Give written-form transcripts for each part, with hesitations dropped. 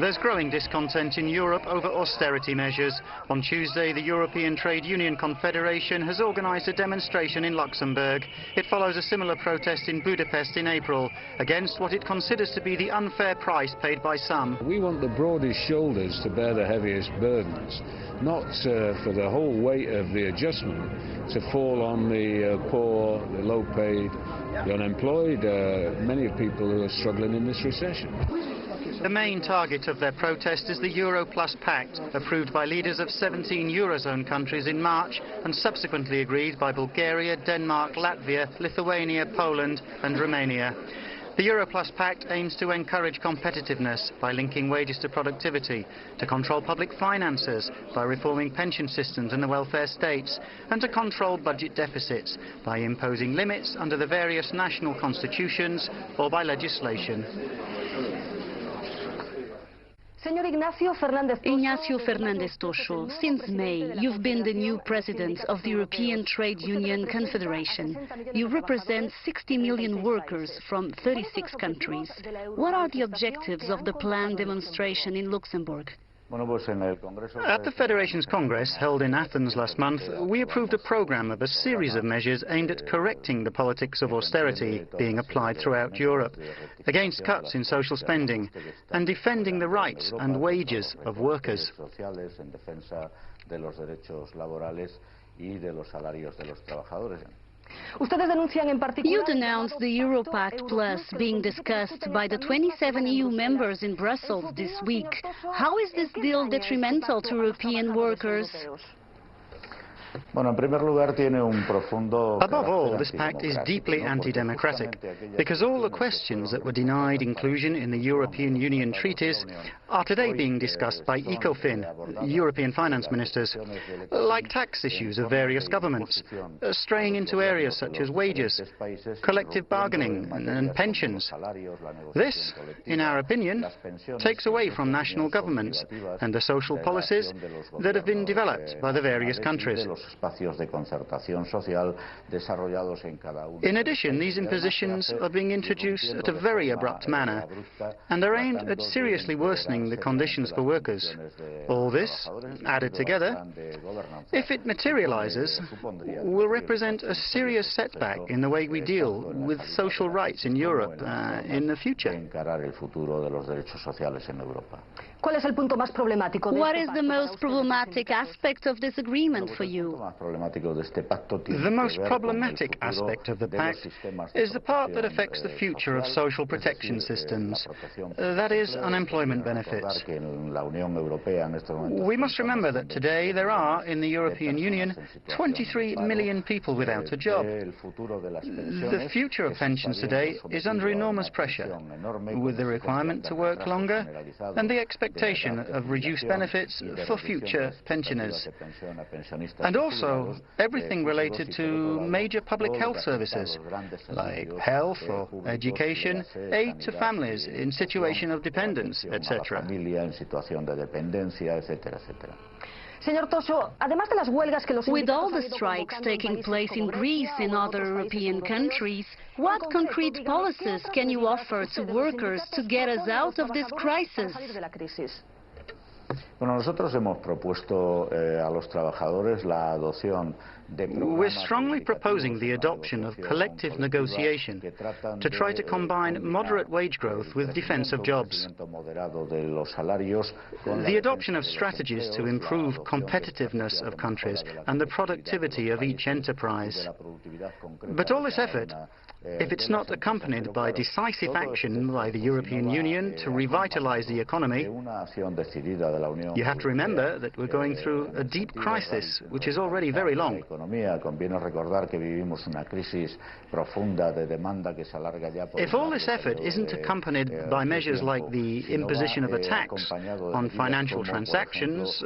There's growing discontent in Europe over austerity measures. On Tuesday, the European Trade Union Confederation has organised a demonstration in Luxembourg. It follows a similar protest in Budapest in April, against what it considers to be the unfair price paid by some. We want the broadest shoulders to bear the heaviest burdens, not for the whole weight of the adjustment to fall on the poor, the low-paid, the unemployed, many people who are struggling in this recession. The main target of their protest is the Euro Plus Pact, approved by leaders of 17 Eurozone countries in March and subsequently agreed by Bulgaria, Denmark, Latvia, Lithuania, Poland and Romania. The Euro Plus Pact aims to encourage competitiveness by linking wages to productivity, to control public finances by reforming pension systems and the welfare states, and to control budget deficits by imposing limits under the various national constitutions or by legislation. Ignacio Fernández Toxo, since May, you've been the new president of the European Trade Union Confederation. You represent 60 million workers from 36 countries. What are the objectives of the planned demonstration in Luxembourg? At the Federation's Congress, held in Athens last month, we approved a program of a series of measures aimed at correcting the politics of austerity being applied throughout Europe, against cuts in social spending, and defending the rights and wages of workers. You denounced the Euro Pact Plus being discussed by the 27 EU members in Brussels this week. How is this deal detrimental to European workers? Above all, this pact is deeply anti-democratic, because all the questions that were denied inclusion in the European Union treaties are today being discussed by ECOFIN, European finance ministers, like tax issues of various governments, straying into areas such as wages, collective bargaining and pensions. This, in our opinion, takes away from national governments and the social policies that have been developed by the various countries. In addition, these impositions are being introduced at a very abrupt manner and are aimed at seriously worsening the conditions for workers. All this, added together, if it materializes, will represent a serious setback in the way we deal with social rights in Europe in the future. What is the most problematic aspect of this agreement for you? The most problematic aspect of the pact is the part that affects the future of social protection systems, that is, unemployment benefits. We must remember that today there are, in the European Union, 23 million people without a job. The future of pensions today is under enormous pressure, with the requirement to work longer and the expectation of reduced benefits for future pensioners. And also everything related to major public health services, like health or education, aid to families in situation of dependence, etc. With all the strikes taking place in Greece and other European countries, what concrete policies can you offer to workers to get us out of this crisis? We're strongly proposing the adoption of collective negotiation to try to combine moderate wage growth with defense of jobs. The adoption of strategies to improve competitiveness of countries and the productivity of each enterprise. But all this effort, if it's not accompanied by decisive action by the European Union to revitalize the economy, you have to remember that we're going through a deep crisis, which is already very long. If all this effort isn't accompanied by measures like the imposition of a tax on financial transactions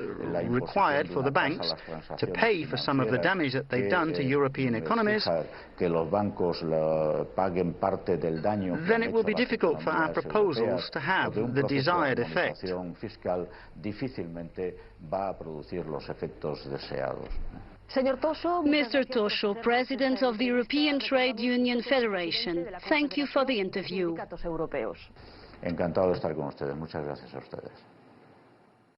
required for the banks to pay for some of the damage that they've done to European economies, then it will be difficult for our proposals to have the desired effect. Mr. Toxo, President of the European Trade Union Federation, thank you for the interview. Encantado de estar con ustedes. Muchas gracias a ustedes.